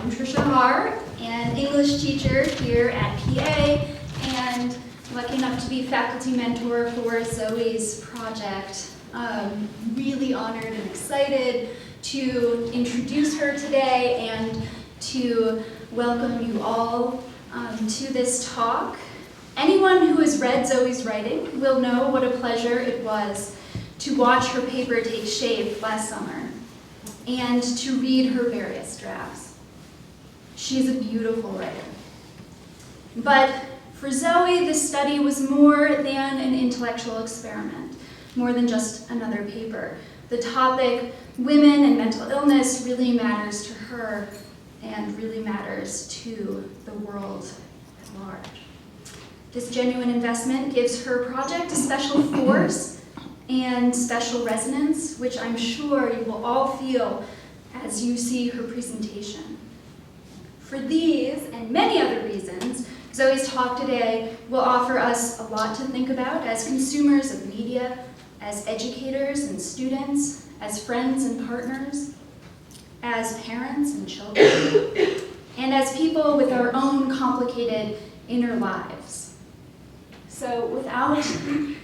An English teacher here at PA, and lucky enough to be faculty mentor for Zöe's project. Really honored and excited to introduce her today and to welcome you all to this talk. Anyone who has read Zöe's writing will know what a pleasure it was to watch her paper take shape last summer and to read her various drafts. She's a beautiful writer. But for Zöe, this study was more than an intellectual experiment, more than just another paper. The topic, women and mental illness, really matters to her and really matters to the world at large. This genuine investment gives her project a special force and special resonance, which I'm sure you will all feel as you see her presentation. For these and many other reasons, Zöe's talk today will offer us a lot to think about as consumers of media, as educators and students, as friends and partners, as parents and children, and as people with our own complicated inner lives. So without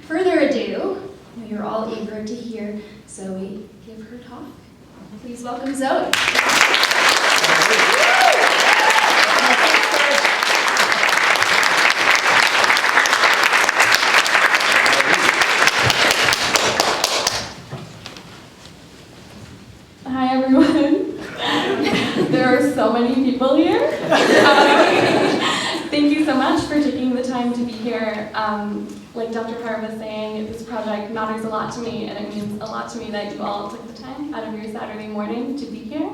further ado, we are all eager to hear Zöe give her talk. Please welcome Zöe. Hi everyone. There are so many people here. Thank you so much for taking the time to be here. Like Dr. Carr was saying, this project matters a lot to me, and it means a lot to me that you all took the time out of your Saturday morning to be here.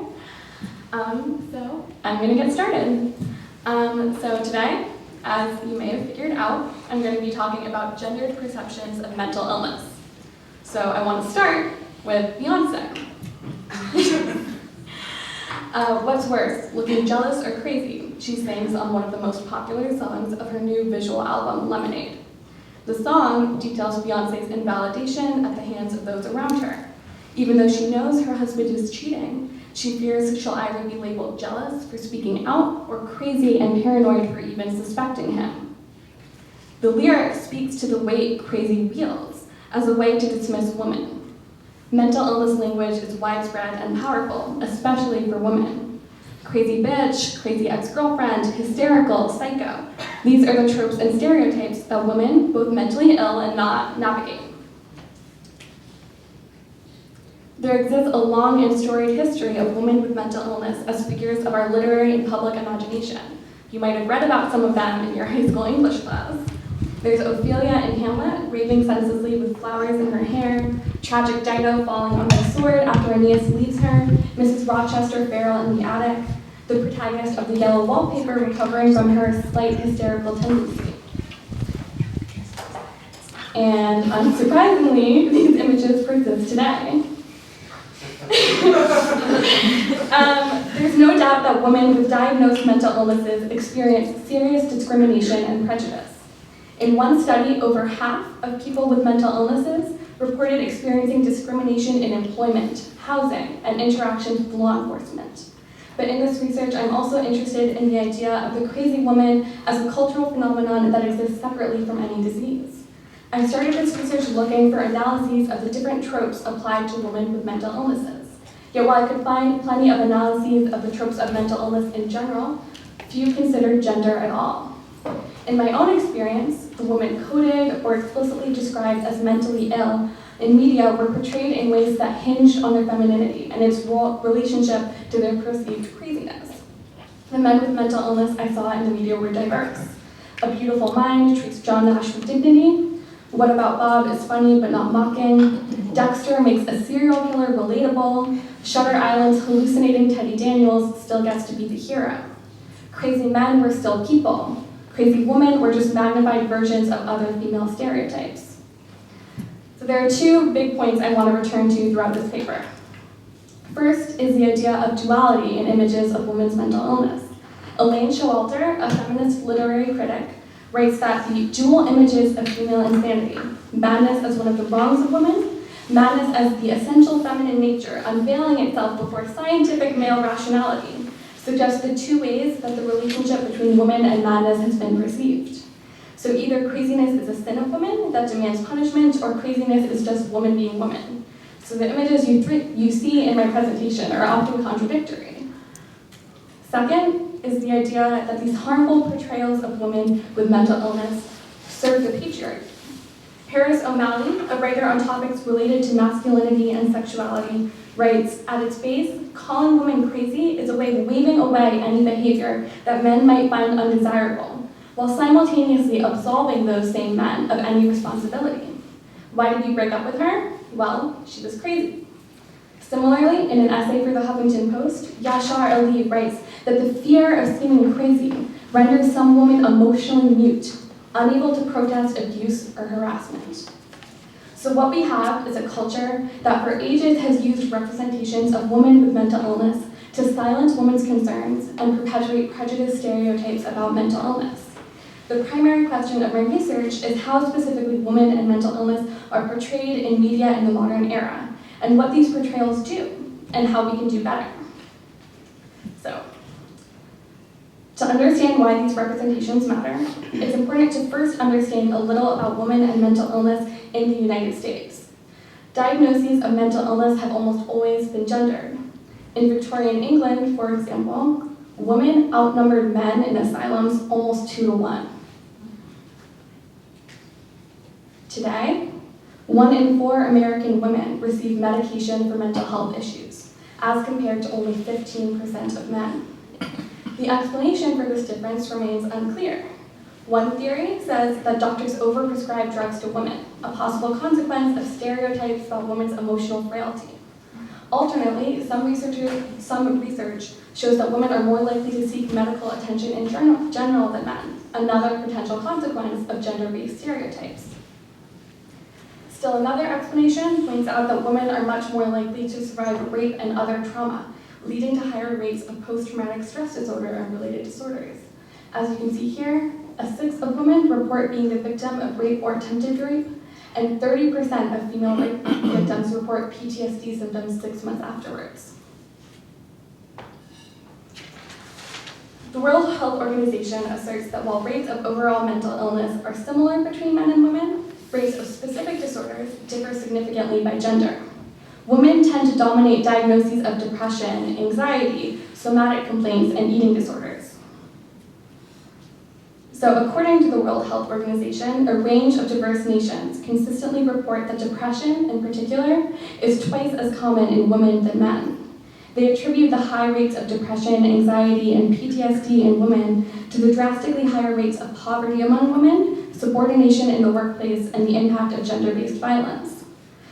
So I'm going to get started. So today, as you may have figured out, I'm going to be talking about gendered perceptions of mental illness. So I want to start with Beyoncé. What's worse, looking jealous or crazy? She sings on one of the most popular songs of her new visual album, Lemonade. The song details Beyoncé's invalidation at the hands of those around her. Even though she knows her husband is cheating, she fears she'll either be labeled jealous for speaking out or crazy and paranoid for even suspecting him. The lyric speaks to the weight crazy wields as a way to dismiss women. Mental illness language is widespread and powerful, especially for women. Crazy bitch, crazy ex-girlfriend, hysterical, psycho. These are the tropes and stereotypes that women, both mentally ill and not, navigate. There exists a long and storied history of women with mental illness as figures of our literary and public imagination. You might have read about some of them in your high school English class. There's Ophelia in Hamlet, raving senselessly with flowers in her hair, tragic Dido falling on her sword after Aeneas leaves her, Mrs. Rochester feral in the attic, the protagonist of the yellow wallpaper recovering from her slight hysterical tendency. And unsurprisingly, these images persist today. There's no doubt that women with diagnosed mental illnesses experience serious discrimination and prejudice. In one study, over half of people with mental illnesses reported experiencing discrimination in employment, housing, and interactions with law enforcement. But in this research, I'm also interested in the idea of the crazy woman as a cultural phenomenon that exists separately from any disease. I started this research looking for analyses of the different tropes applied to women with mental illnesses. Yet while I could find plenty of analyses of the tropes of mental illness in general, few considered gender at all. In my own experience, the women coded or explicitly described as mentally ill in media were portrayed in ways that hinged on their femininity and its relationship to their perceived craziness. The men with mental illness I saw in the media were diverse. A Beautiful Mind treats John Nash with dignity. What About Bob is funny but not mocking. Dexter makes a serial killer relatable. Shutter Island's hallucinating Teddy Daniels still gets to be the hero. Crazy men were still people. Crazy women were just magnified versions of other female stereotypes. So there are two big points I want to return to throughout this paper. First is the idea of duality in images of women's mental illness. Elaine Showalter, a feminist literary critic, writes that the dual images of female insanity, madness as one of the wrongs of women, madness as the essential feminine nature unveiling itself before scientific male rationality, suggests the two ways that the relationship between woman and madness has been perceived. So either craziness is a sin of women that demands punishment, or craziness is just woman being woman. So the images you see in my presentation are often contradictory. Second is the idea that these harmful portrayals of women with mental illness serve the patriarchy. Paris O'Malley, a writer on topics related to masculinity and sexuality, writes, at its base, calling women crazy is a way of waving away any behavior that men might find undesirable, while simultaneously absolving those same men of any responsibility. Why did you break up with her? Well, she was crazy. Similarly, in an essay for the Huffington Post, Yashar Ali writes that the fear of seeming crazy renders some women emotionally mute, unable to protest abuse or harassment. So what we have is a culture that for ages has used representations of women with mental illness to silence women's concerns and perpetuate prejudiced stereotypes about mental illness. The primary question of my research is how specifically women and mental illness are portrayed in media in the modern era, and what these portrayals do, and how we can do better. So, to understand why these representations matter, it's important to first understand a little about women and mental illness in the United States. Diagnoses of mental illness have almost always been gendered. In Victorian England, for example, women outnumbered men in asylums almost 2-to-1. Today, 1 in 4 American women receive medication for mental health issues, as compared to only 15% of men. The explanation for this difference remains unclear. One theory says that doctors overprescribe drugs to women, a possible consequence of stereotypes about women's emotional frailty. Alternately, some research shows that women are more likely to seek medical attention in general than men, another potential consequence of gender-based stereotypes. Still another explanation points out that women are much more likely to survive rape and other trauma, leading to higher rates of post-traumatic stress disorder and related disorders. As you can see here, 1/6 of women report being the victim of rape or attempted rape, and 30% of female rape victims report PTSD symptoms 6 months afterwards. The World Health Organization asserts that while rates of overall mental illness are similar between men and women, rates of specific disorders differ significantly by gender. Women tend to dominate diagnoses of depression, anxiety, somatic complaints, and eating disorders. So according to the World Health Organization, a range of diverse nations consistently report that depression, in particular, is twice as common in women than men. They attribute the high rates of depression, anxiety, and PTSD in women to the drastically higher rates of poverty among women, subordination in the workplace, and the impact of gender-based violence.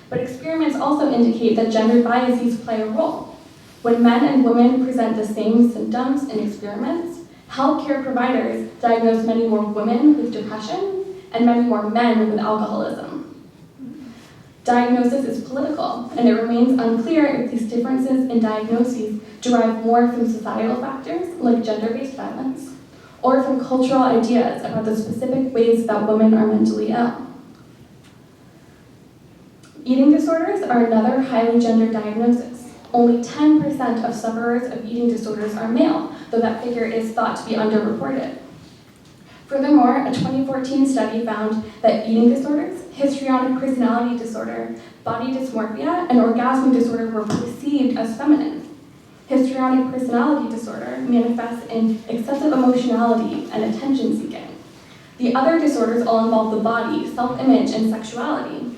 But experiments also indicate that gender biases play a role. When men and women present the same symptoms in experiments, healthcare providers diagnose many more women with depression and many more men with alcoholism. Diagnosis is political, and it remains unclear if these differences in diagnoses derive more from societal factors, like gender-based violence, or from cultural ideas about the specific ways that women are mentally ill. Eating disorders are another highly gendered diagnosis. Only 10% of sufferers of eating disorders are male, though that figure is thought to be underreported. Furthermore, a 2014 study found that eating disorders, histrionic personality disorder, body dysmorphia, and orgasmic disorder were perceived as feminine. Histrionic personality disorder manifests in excessive emotionality and attention seeking. The other disorders all involve the body, self-image, and sexuality.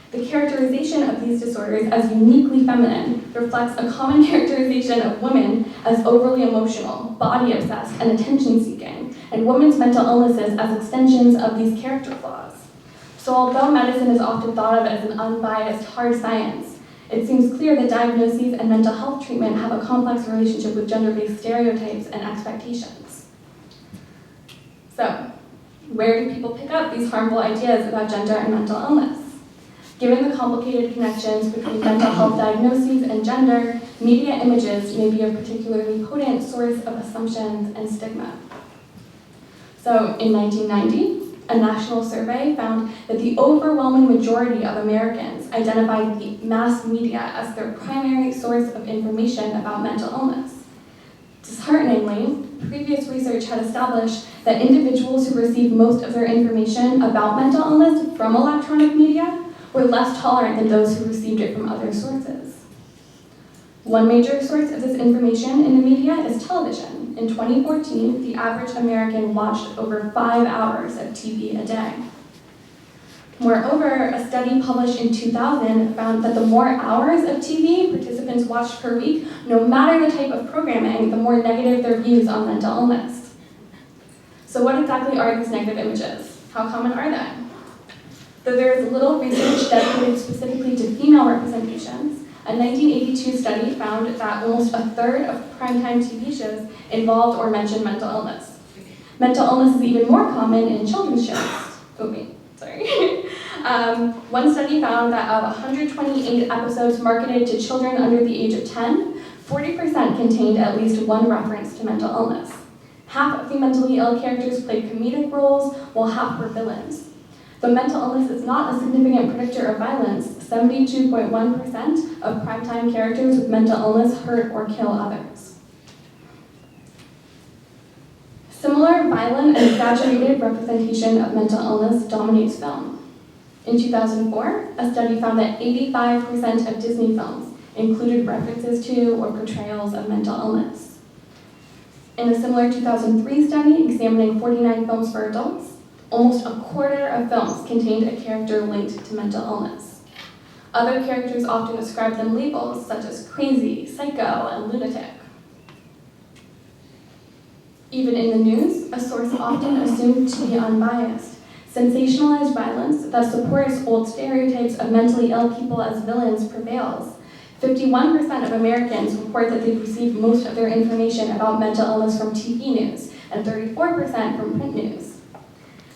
The characterization of these disorders as uniquely feminine reflects a common characterization of women as overly emotional, body-obsessed, and attention-seeking, and women's mental illnesses as extensions of these character flaws. So although medicine is often thought of as an unbiased, hard science, it seems clear that diagnoses and mental health treatment have a complex relationship with gender-based stereotypes and expectations. So, where do people pick up these harmful ideas about gender and mental illness? Given the complicated connections between mental health diagnoses and gender, media images may be a particularly potent source of assumptions and stigma. So in 1990, a national survey found that the overwhelming majority of Americans identified the mass media as their primary source of information about mental illness. Dishearteningly, previous research had established that individuals who received most of their information about mental illness from electronic media were less tolerant than those who received it from other sources. One major source of this information in the media is television. In 2014, the average American watched over 5 hours of TV a day. Moreover, a study published in 2000 found that the more hours of TV participants watched per week, no matter the type of programming, the more negative their views on mental illness. So what exactly are these negative images? How common are they? Though there is little research dedicated specifically to female representations, a 1982 study found that almost a third of primetime TV shows involved or mentioned mental illness. Mental illness is even more common in children's shows. One study found that of 128 episodes marketed to children under the age of 10, 40% contained at least one reference to mental illness. Half of the mentally ill characters played comedic roles, while half were villains. Though mental illness is not a significant predictor of violence, 72.1% of primetime characters with mental illness hurt or kill others. Similar violent and exaggerated representation of mental illness dominates film. In 2004, a study found that 85% of Disney films included references to or portrayals of mental illness. In a similar 2003 study examining 49 films for adults, almost a quarter of films contained a character linked to mental illness. Other characters often ascribe them labels such as crazy, psycho, and lunatic. Even in the news, a source often assumed to be unbiased. Sensationalized violence that supports old stereotypes of mentally ill people as villains prevails. 51% of Americans report that they've received most of their information about mental illness from TV news, and 34% from print news.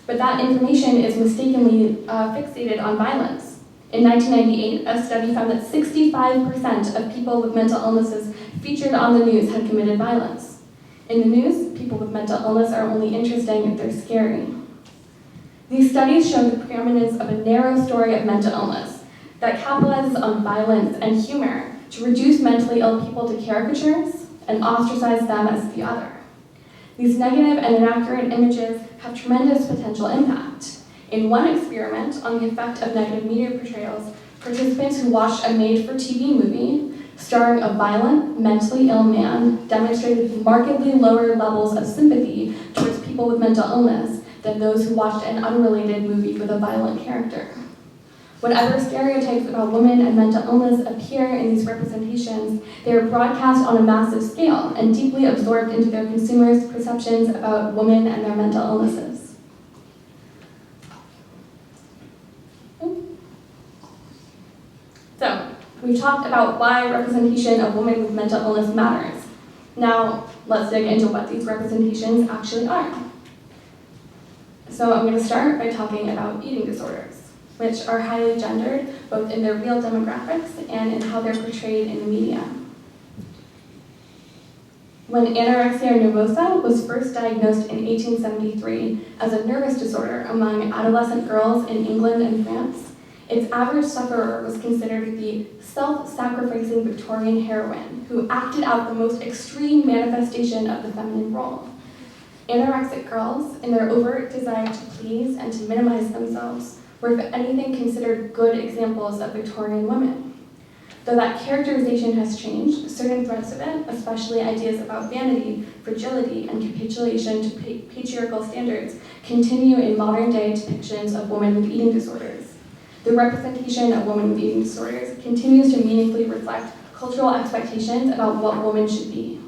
But that information is mistakenly fixated on violence. In 1998, a study found that 65% of people with mental illnesses featured on the news had committed violence. In the news, people with mental illness are only interesting if they're scary. These studies show the preeminence of a narrow story of mental illness that capitalizes on violence and humor to reduce mentally ill people to caricatures and ostracize them as the other. These negative and inaccurate images have tremendous potential impact. In one experiment on the effect of negative media portrayals, participants who watched a made-for-TV movie starring a violent, mentally ill man demonstrated markedly lower levels of sympathy towards people with mental illness than those who watched an unrelated movie with a violent character. Whatever stereotypes about women and mental illness appear in these representations, they are broadcast on a massive scale and deeply absorbed into their consumers' perceptions about women and their mental illnesses. So, we've talked about why representation of women with mental illness matters. Now, let's dig into what these representations actually are. So I'm going to start by talking about eating disorders, which are highly gendered, both in their real demographics and in how they're portrayed in the media. When anorexia nervosa was first diagnosed in 1873 as a nervous disorder among adolescent girls in England and France, its average sufferer was considered the self-sacrificing Victorian heroine who acted out the most extreme manifestation of the feminine role. Anorexic girls, in their overt desire to please and to minimize themselves, were if anything considered good examples of Victorian women. Though that characterization has changed, certain threads of it, especially ideas about vanity, fragility, and capitulation to patriarchal standards, continue in modern-day depictions of women with eating disorders. The representation of women with eating disorders continues to meaningfully reflect cultural expectations about what women should be.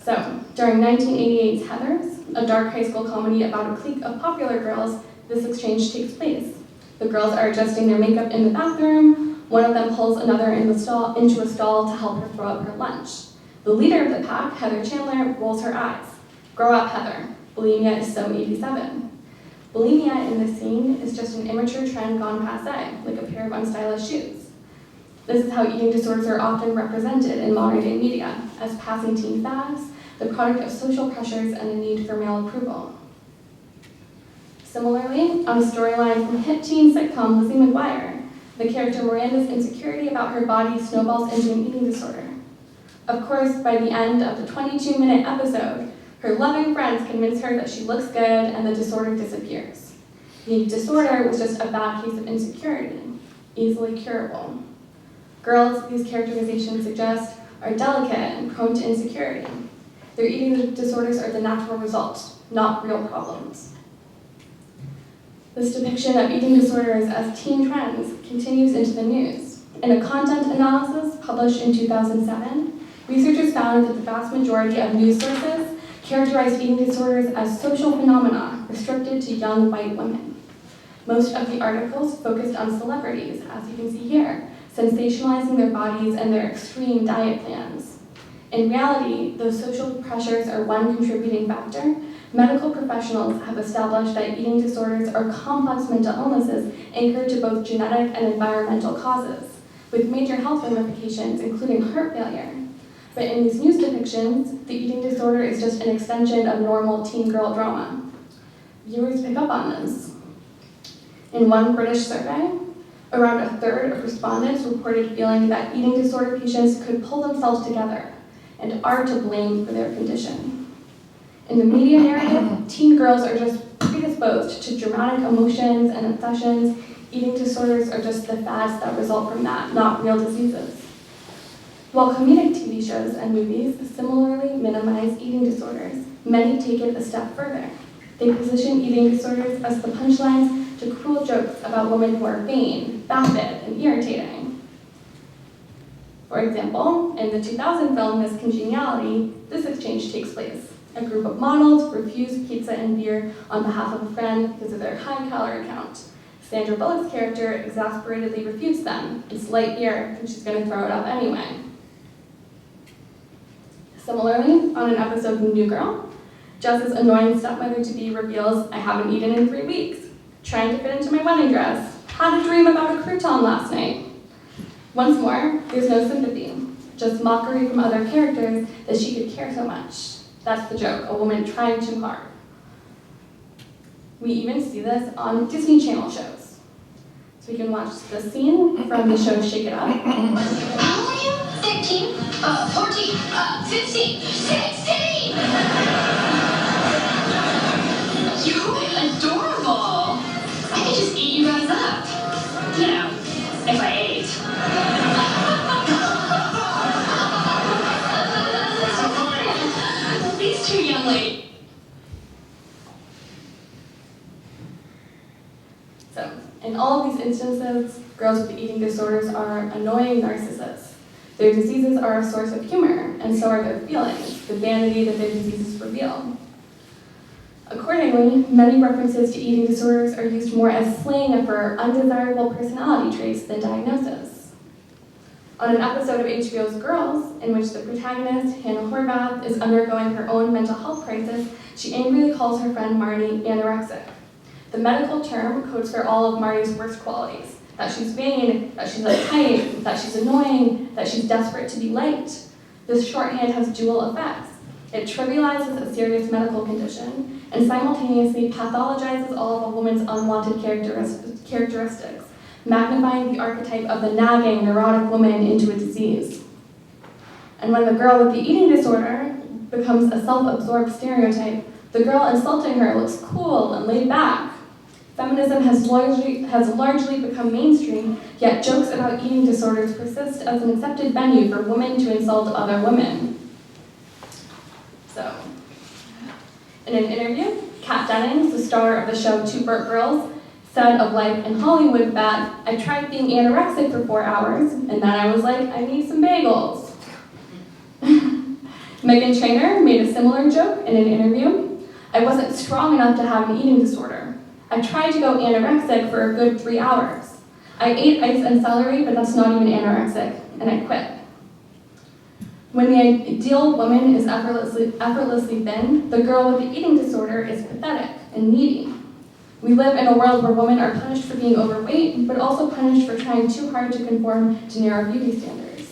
So, during 1988's Heathers, a dark high school comedy about a clique of popular girls, this exchange takes place. The girls are adjusting their makeup in the bathroom. One of them pulls another into a stall to help her throw up her lunch. The leader of the pack, Heather Chandler, rolls her eyes. Grow up, Heather. Bulimia is so 87. Bulimia in this scene is just an immature trend gone passé, like a pair of unstylish shoes. This is how eating disorders are often represented in modern-day media, as passing teen fads, the product of social pressures and a need for male approval. Similarly, on a storyline from hit teen sitcom Lizzie McGuire, The character Miranda's insecurity about her body snowballs into an eating disorder. Of course, by the end of the 22-minute episode, her loving friends convince her that she looks good and the disorder disappears. The disorder was just a bad case of insecurity, easily curable. Girls, these characterizations suggest, are delicate and prone to insecurity. Their eating disorders are the natural result, not real problems. This depiction of eating disorders as teen trends continues into the news. In a content analysis published in 2007, researchers found that the vast majority of news sources characterized eating disorders as social phenomena restricted to young white women. Most of the articles focused on celebrities, as you can see here, sensationalizing their bodies and their extreme diet plans. In reality, though social pressures are one contributing factor, medical professionals have established that eating disorders are complex mental illnesses anchored to both genetic and environmental causes, with major health ramifications, including heart failure. But in these news depictions, the eating disorder is just an extension of normal teen girl drama. Viewers pick up on this. In one British survey, around a third of respondents reported feeling that eating disorder patients could pull themselves together and are to blame for their condition. In the media narrative, teen girls are just predisposed to dramatic emotions and obsessions. Eating disorders are just the fads that result from that, not real diseases. While comedic TV shows and movies similarly minimize eating disorders, many take it a step further. They position eating disorders as the punchlines to cruel jokes about women who are vain, vapid, and irritating. For example, in the 2000 film Miss Congeniality, this exchange takes place. A group of models refuse pizza and beer on behalf of a friend because of their high-calorie count. Sandra Bullock's character exasperatedly refutes them. It's light beer, and she's going to throw it up anyway. Similarly, on an episode of New Girl, Jess's annoying stepmother-to-be reveals, "I haven't eaten in 3 weeks. Trying to fit into my wedding dress. Had a dream about a crouton last night." Once more, there's no sympathy, just mockery from other characters that she could care so much. That's the joke, a woman trying too hard. We even see this on Disney Channel shows. So we can watch this scene from the show Shake It Up. How old are you? 13, 14, 15, 16! You're adorable! I could just eat you guys up. You know, if I ate. These two young ladies. So, in all of these instances, girls with eating disorders are annoying narcissists. Their diseases are a source of humor, and so are their feelings, the vanity that their diseases reveal. Accordingly, many references to eating disorders are used more as slang for undesirable personality traits than diagnosis. On an episode of HBO's Girls, in which the protagonist, Hannah Horvath, is undergoing her own mental health crisis, she angrily calls her friend Marty anorexic. The medical term codes for all of Marty's worst qualities: that she's vain, that she's uptight, that she's annoying, that she's desperate to be liked. This shorthand has dual effects. It trivializes a serious medical condition and simultaneously pathologizes all of a woman's unwanted characteristics, magnifying the archetype of the nagging, neurotic woman into a disease. And when the girl with the eating disorder becomes a self-absorbed stereotype, the girl insulting her looks cool and laid back. Feminism has largely become mainstream, yet jokes about eating disorders persist as an accepted venue for women to insult other women. So, in an interview, Kat Dennings, the star of the show Two Burnt Girls, said of life in Hollywood that, "I tried being anorexic for 4 hours, and then I was like, I need some bagels." Meghan Trainor made a similar joke in an interview. "I wasn't strong enough to have an eating disorder. I tried to go anorexic for a good 3 hours. I ate ice and celery, but that's not even anorexic, and I quit." When the ideal woman is effortlessly thin, the girl with the eating disorder is pathetic and needy. We live in a world where women are punished for being overweight, but also punished for trying too hard to conform to narrow beauty standards.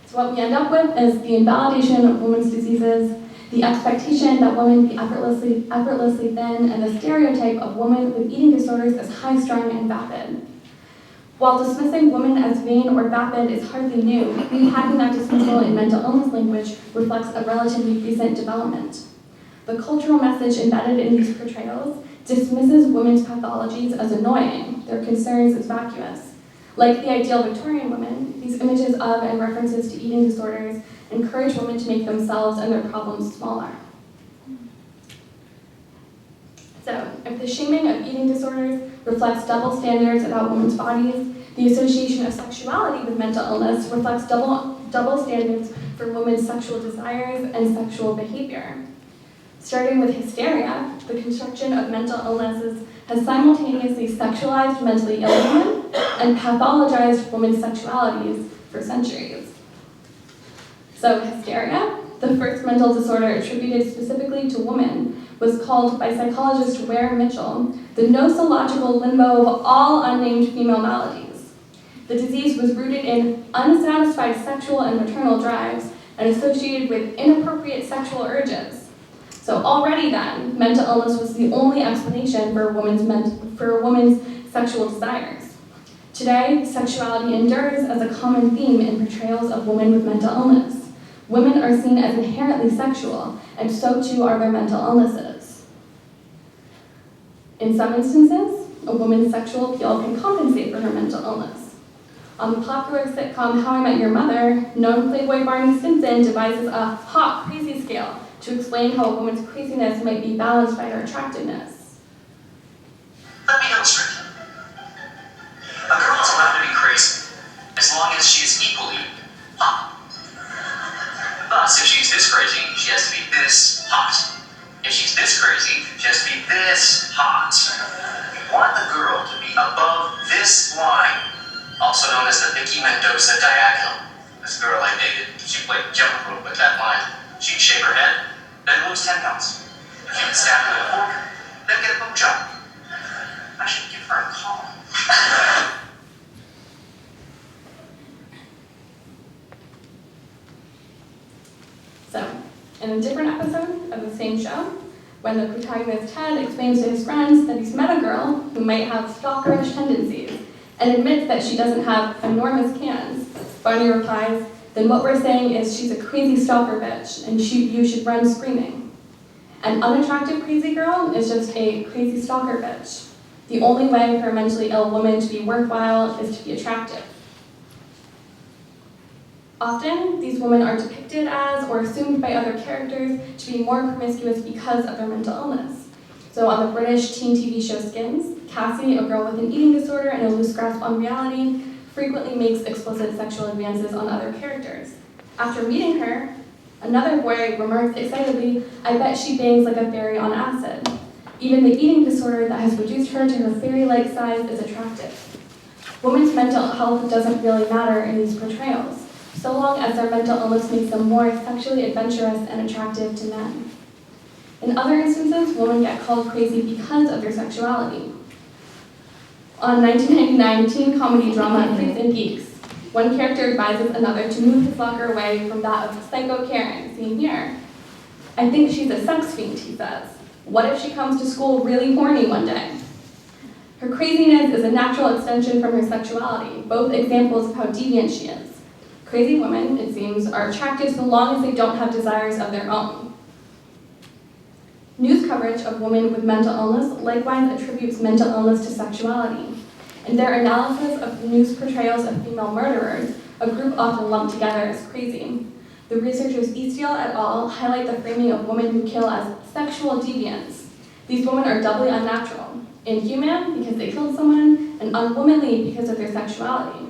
So what we end up with is the invalidation of women's diseases, the expectation that women be effortlessly thin, and the stereotype of women with eating disorders as high-strung and vapid. While dismissing women as vain or vapid is hardly new, unpacking that dismissal in mental illness language reflects a relatively recent development. The cultural message embedded in these portrayals dismisses women's pathologies as annoying, their concerns as vacuous. Like the ideal Victorian woman, these images of and references to eating disorders encourage women to make themselves and their problems smaller. So, if the shaming of eating disorders reflects double standards about women's bodies, the association of sexuality with mental illness reflects double standards for women's sexual desires and sexual behavior. Starting with hysteria, the construction of mental illnesses has simultaneously sexualized mentally ill women and pathologized women's sexualities for centuries. So hysteria, the first mental disorder attributed specifically to women, was called by psychologist Ware Mitchell the nosological limbo of all unnamed female maladies. The disease was rooted in unsatisfied sexual and maternal drives and associated with inappropriate sexual urges. So already then, mental illness was the only explanation for a woman's sexual desires. Today, sexuality endures as a common theme in portrayals of women with mental illness. Women are seen as inherently sexual, and so too are their mental illnesses. In some instances, a woman's sexual appeal can compensate for her mental illness. On the popular sitcom How I Met Your Mother, known playboy Barney Stinson devises a hot crazy scale to explain how a woman's craziness might be balanced by her attractiveness. Let me illustrate. A girl is allowed to be crazy as long as she is equally hot. Thus, if she's this crazy, she has to be this hot. If she's this crazy, she has to be this hot. We want the girl to be above this line, also known as the Vicky Mendoza diagonal. This girl I dated, she played jump rope with that line. She'd shave her head, then lose 10 pounds. She would stab her with a fork, then get a boob job. I should give her a call. So, in a different episode of the same show, when the protagonist Ted explains to his friends that he's met a girl who might have stalkerish tendencies and admits that she doesn't have enormous cans, Barney replies, "Then what we're saying is she's a crazy stalker bitch and you should run screaming." An unattractive crazy girl is just a crazy stalker bitch. The only way for a mentally ill woman to be worthwhile is to be attractive. Often, these women are depicted as or assumed by other characters to be more promiscuous because of their mental illness. So on the British teen TV show Skins, Cassie, a girl with an eating disorder and a loose grasp on reality, frequently makes explicit sexual advances on other characters. After meeting her, another boy remarks excitedly, "I bet she bangs like a fairy on acid." Even the eating disorder that has reduced her to her fairy-like size is attractive. Women's mental health doesn't really matter in these portrayals, so long as their mental illness makes them more sexually adventurous and attractive to men. In other instances, women get called crazy because of their sexuality. On 1999 teen comedy drama Freaks and Geeks, one character advises another to move his locker away from that of Psycho Karen, seen here. "I think she's a sex fiend," he says. "What if she comes to school really horny one day?" Her craziness is a natural extension from her sexuality, both examples of how deviant she is. Crazy women, it seems, are attractive so long as they don't have desires of their own. News coverage of women with mental illness likewise attributes mental illness to sexuality. In their analysis of news portrayals of female murderers, a group often lumped together as crazy. The researchers Eastdale et al. Highlight the framing of women who kill as sexual deviants. These women are doubly unnatural, inhuman because they killed someone, and unwomanly because of their sexuality.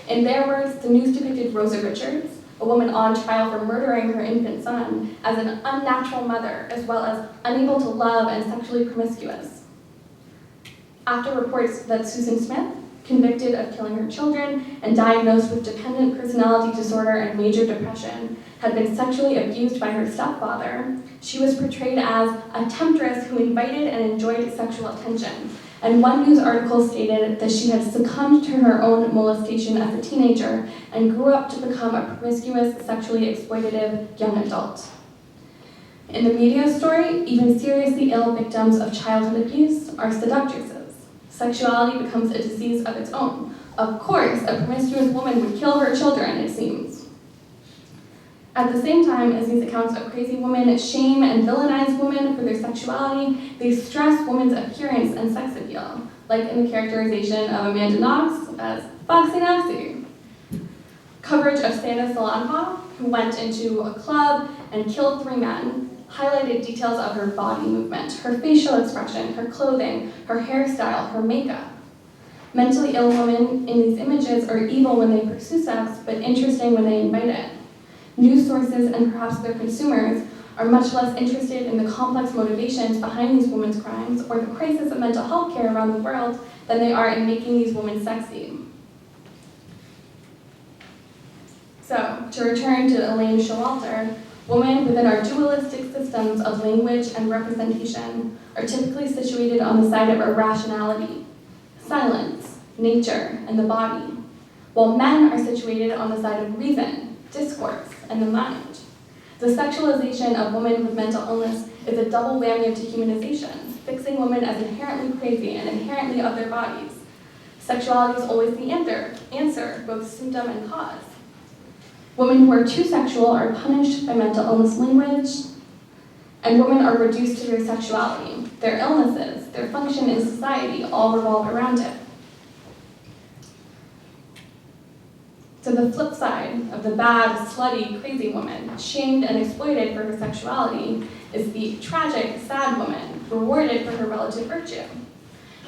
In their words, the news depicted Rosa Richards, a woman on trial for murdering her infant son, as an unnatural mother, as well as unable to love and sexually promiscuous. After reports that Susan Smith, convicted of killing her children and diagnosed with dependent personality disorder and major depression, had been sexually abused by her stepfather, she was portrayed as a temptress who invited and enjoyed sexual attention. And one news article stated that she had succumbed to her own molestation as a teenager and grew up to become a promiscuous, sexually exploitative young adult. In the media story, even seriously ill victims of childhood abuse are seductresses. Sexuality becomes a disease of its own, Of course, a promiscuous woman would kill her children, it seems. At the same time as these accounts of crazy women shame and villainize women for their sexuality, they stress women's appearance and sex appeal, like in the characterization of Amanda Knox as Foxy Noxy. Coverage of Santa Solanpa, who went into a club and killed 3 men, highlighted details of her body movement, her facial expression, her clothing, her hairstyle, her makeup. Mentally ill women in these images are evil when they pursue sex, but interesting when they invite it. News sources and perhaps their consumers are much less interested in the complex motivations behind these women's crimes or the crisis of mental health care around the world than they are in making these women sexy. So, to return to Elaine Showalter, women within our dualistic systems of language and representation are typically situated on the side of irrationality, silence, nature, and the body, while men are situated on the side of reason, discourse, and the mind. The sexualization of women with mental illness is a double whammy of dehumanization, fixing women as inherently crazy and inherently of their bodies. Sexuality is always the answer, both symptom and cause. Women who are too sexual are punished by mental illness language, and women are reduced to their sexuality. Their illnesses, their function in society all revolve around it. So the flip side of the bad, slutty, crazy woman, shamed and exploited for her sexuality, is the tragic, sad woman, rewarded for her relative virtue.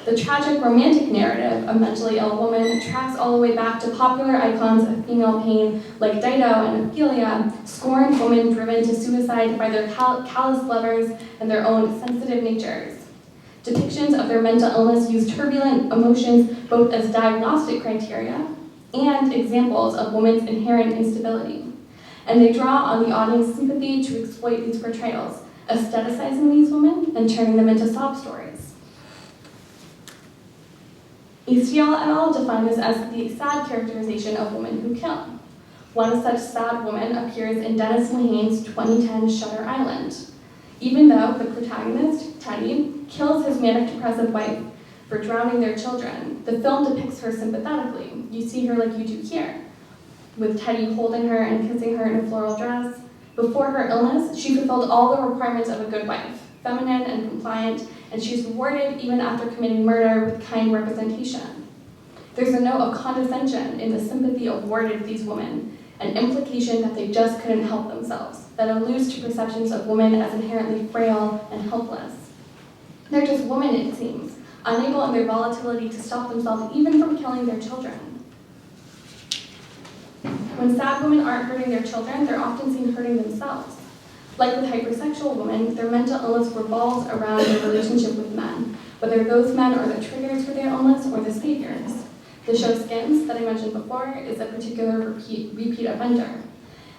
The tragic romantic narrative of mentally ill woman tracks all the way back to popular icons of female pain like Dido and Ophelia, scorned women driven to suicide by their callous lovers and their own sensitive natures. Depictions of their mental illness use turbulent emotions both as diagnostic criteria and examples of women's inherent instability. And they draw on the audience sympathy to exploit these portrayals, aestheticizing these women and turning them into sob stories. Eastiel et al. Define this as the sad characterization of women who kill. One such sad woman appears in Dennis Lehane's 2010 Shutter Island. Even though the protagonist, Teddy, kills his manic depressive wife for drowning their children, the film depicts her sympathetically. You see her like you do here, with Teddy holding her and kissing her in a floral dress. Before her illness, she fulfilled all the requirements of a good wife, feminine and compliant, and she's rewarded even after committing murder with kind representation. There's a note of condescension in the sympathy awarded to these women, an implication that they just couldn't help themselves, that alludes to perceptions of women as inherently frail and helpless. They're just women, it seems, unable in their volatility to stop themselves even from killing their children. When sad women aren't hurting their children, they're often seen hurting themselves. Like with hypersexual women, their mental illness revolves around their relationship with men, whether those men are the triggers for their illness or the saviors. The show Skins, that I mentioned before, is a particular repeat offender.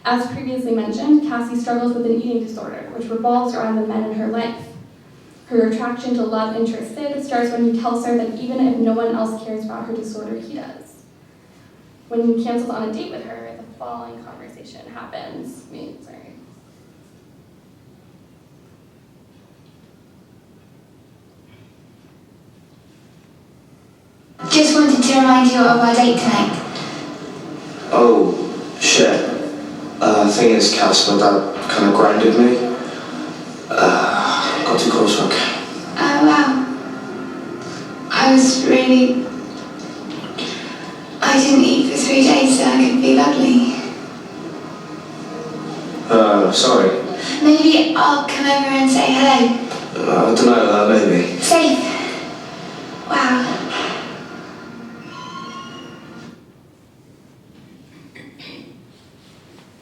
As previously mentioned, Cassie struggles with an eating disorder, which revolves around the men in her life. Her attraction to love interest Sid starts when he tells her that even if no one else cares about her disorder, he does. When he cancels on a date with her, the following conversation happens. Just wanted to remind you of our date tonight. Oh, shit. Thing is, Cass, my dad kind of grounded me. Got too close, okay. Oh, wow. I didn't eat for 3 days so I could feel ugly. Sorry. Maybe I'll come over and say hello. I don't know, maybe. Safe. Wow.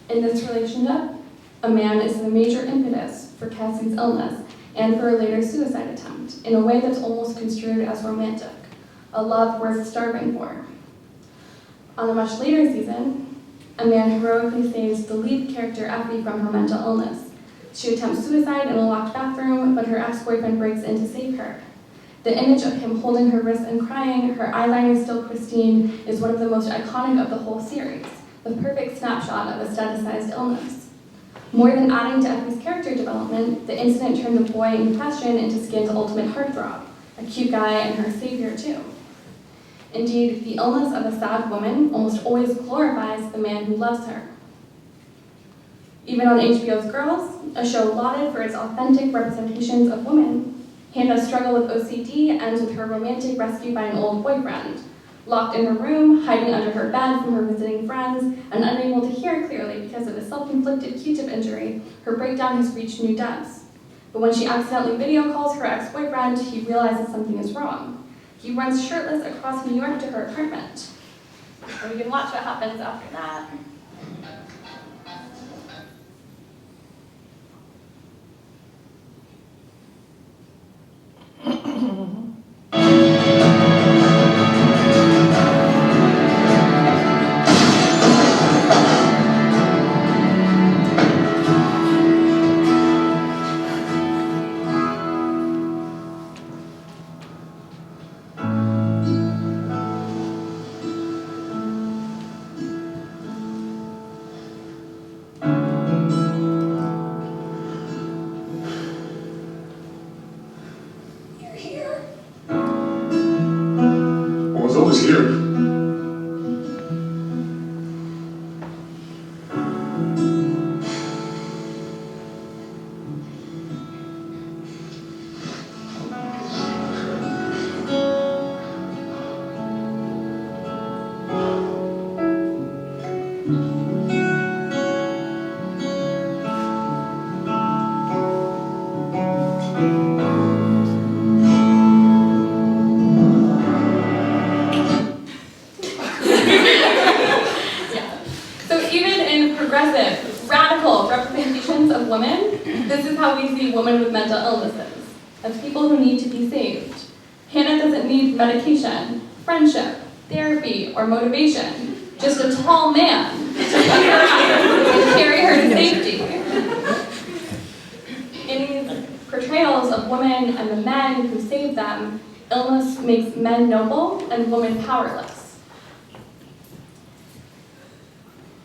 In this relationship, a man is the major impetus for Cassie's illness and for a later suicide attempt, in a way that's almost construed as romantic, a love worth starving for. On a much later season, a man heroically saves the lead character Effie from her mental illness. She attempts suicide in a locked bathroom, but her ex-boyfriend breaks in to save her. The image of him holding her wrist and crying, her eyeliner still pristine, is one of the most iconic of the whole series, the perfect snapshot of aestheticized illness. More than adding to Effie's character development, the incident turned the boy in question into Skin's ultimate heartthrob, a cute guy and her savior too. Indeed, the illness of a sad woman almost always glorifies the man who loves her. Even on HBO's Girls, a show lauded for its authentic representations of women, Hannah's struggle with OCD ends with her romantic rescue by an old boyfriend. Locked in her room, hiding under her bed from her visiting friends, and unable to hear clearly because of a self-inflicted Q-tip injury, her breakdown has reached new depths. But when she accidentally video calls her ex-boyfriend, he realizes something is wrong. He runs shirtless across New York to her apartment. So we can watch what happens after that. Here. Radical representations of women, this is how we see women with mental illnesses, as people who need to be saved. Hannah doesn't need medication, friendship, therapy, or motivation, just a tall man to carry her to safety. In these portrayals of women and the men who save them, illness makes men noble and women powerless.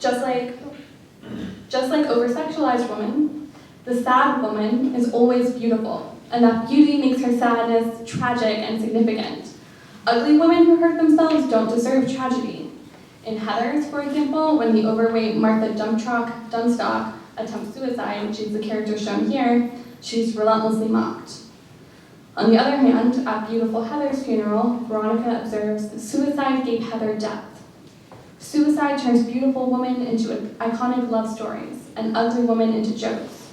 Just like over-sexualized women, the sad woman is always beautiful, and that beauty makes her sadness tragic and significant. Ugly women who hurt themselves don't deserve tragedy. In Heathers, for example, when the overweight Martha Dunstock attempts suicide, which is the character shown here, she's relentlessly mocked. On the other hand, at beautiful Heather's funeral, Veronica observes, "Suicide gave Heather depth. Suicide turns beautiful women into iconic love stories, and ugly women into jokes."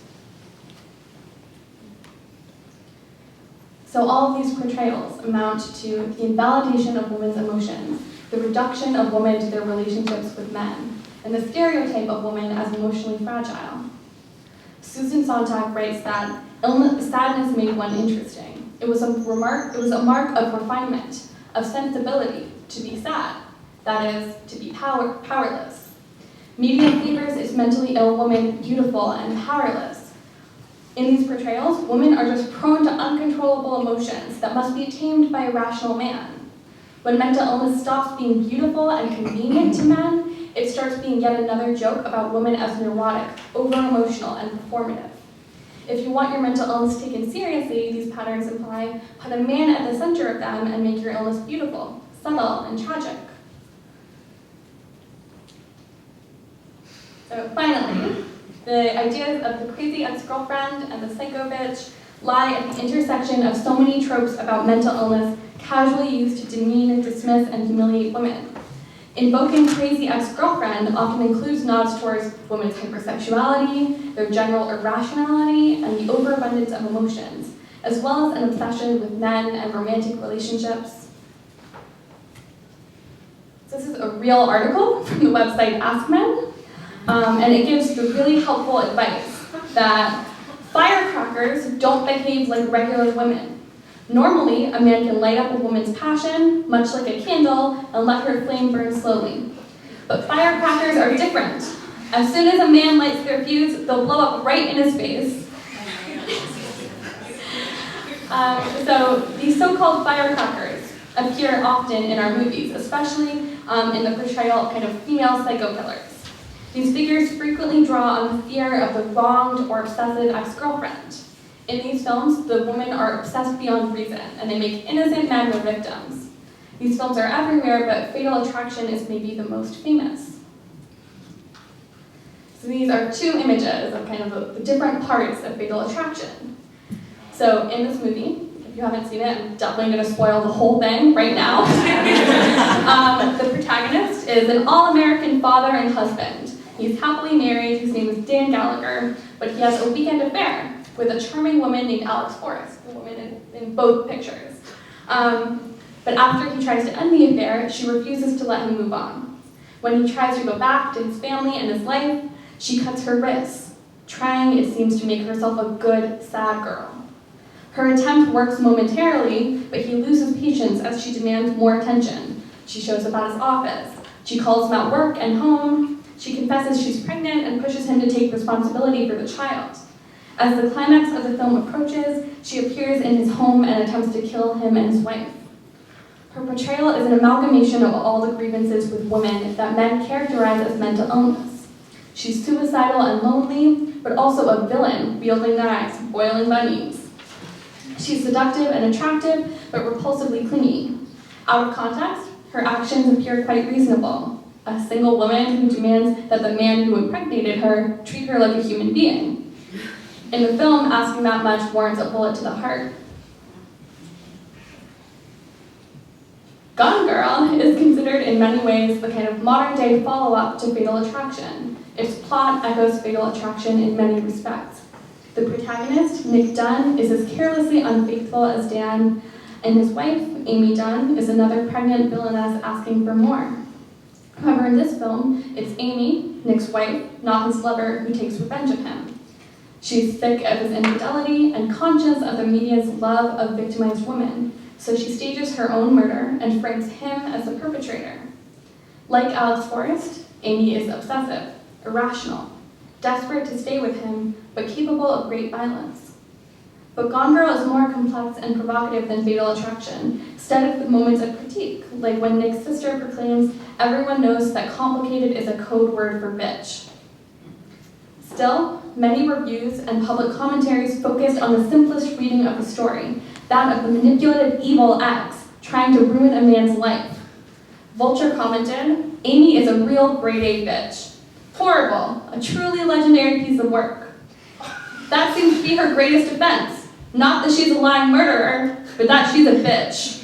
So all of these portrayals amount to the invalidation of women's emotions, the reduction of women to their relationships with men, and the stereotype of women as emotionally fragile. Susan Sontag writes that sadness made one interesting. It was a mark of refinement, of sensibility, to be sad. That is, to be powerless. Media favors its mentally ill woman beautiful and powerless. In these portrayals, women are just prone to uncontrollable emotions that must be tamed by a rational man. When mental illness stops being beautiful and convenient to men, it starts being yet another joke about women as neurotic, over-emotional, and performative. If you want your mental illness taken seriously, these patterns imply put a man at the center of them and make your illness beautiful, subtle, and tragic. So finally, the ideas of the crazy ex-girlfriend and the psycho bitch lie at the intersection of so many tropes about mental illness casually used to demean, dismiss, and humiliate women. Invoking crazy ex-girlfriend often includes nods towards women's hypersexuality, their general irrationality, and the overabundance of emotions, as well as an obsession with men and romantic relationships. This is a real article from the website Ask Men. And it gives the really helpful advice that firecrackers don't behave like regular women. Normally, a man can light up a woman's passion, much like a candle, and let her flame burn slowly. But firecrackers are different. As soon as a man lights their fuse, they'll blow up right in his face. So these so-called firecrackers appear often in our movies, especially in the portrayal of kind of female psycho killers. These figures frequently draw on the fear of the wronged or obsessive ex-girlfriend. In these films, the women are obsessed beyond reason, and they make innocent men their victims. These films are everywhere, but Fatal Attraction is maybe the most famous. So these are two images of kind of the different parts of Fatal Attraction. So in this movie, if you haven't seen it, I'm definitely going to spoil the whole thing right now. The protagonist is an all-American father and husband. He's happily married, his name is Dan Gallagher, but he has a weekend affair with a charming woman named Alex Forrest, the woman in both pictures. But after he tries to end the affair, she refuses to let him move on. When he tries to go back to his family and his life, she cuts her wrists, trying, it seems, to make herself a good, sad girl. Her attempt works momentarily, but he loses patience as she demands more attention. She shows up at his office. She calls him at work and home. She confesses she's pregnant and pushes him to take responsibility for the child. As the climax of the film approaches, she appears in his home and attempts to kill him and his wife. Her portrayal is an amalgamation of all the grievances with women that men characterize as mental illness. She's suicidal and lonely, but also a villain wielding knives, boiling bunnies. She's seductive and attractive, but repulsively clingy. Out of context, her actions appear quite reasonable. A single woman who demands that the man who impregnated her treat her like a human being. In the film, asking that much warrants a bullet to the heart. Gone Girl is considered in many ways the kind of modern-day follow-up to Fatal Attraction. Its plot echoes Fatal Attraction in many respects. The protagonist, Nick Dunn, is as carelessly unfaithful as Dan, and his wife, Amy Dunn, is another pregnant villainess asking for more. However, in this film, it's Amy, Nick's wife, not his lover, who takes revenge of him. She's sick of his infidelity and conscious of the media's love of victimized women, so she stages her own murder and frames him as the perpetrator. Like Alex Forrest, Amy is obsessive, irrational, desperate to stay with him, but capable of great violence. But Gone Girl is more complex and provocative than Fatal Attraction, studded with moments of critique, like when Nick's sister proclaims, "Everyone knows that complicated is a code word for bitch." Still, many reviews and public commentaries focused on the simplest reading of the story, that of the manipulative evil ex trying to ruin a man's life. Vulture commented, "Amy is a real grade A bitch. Horrible, a truly legendary piece of work." That seems to be her greatest offense. Not that she's a lying murderer, but that she's a bitch.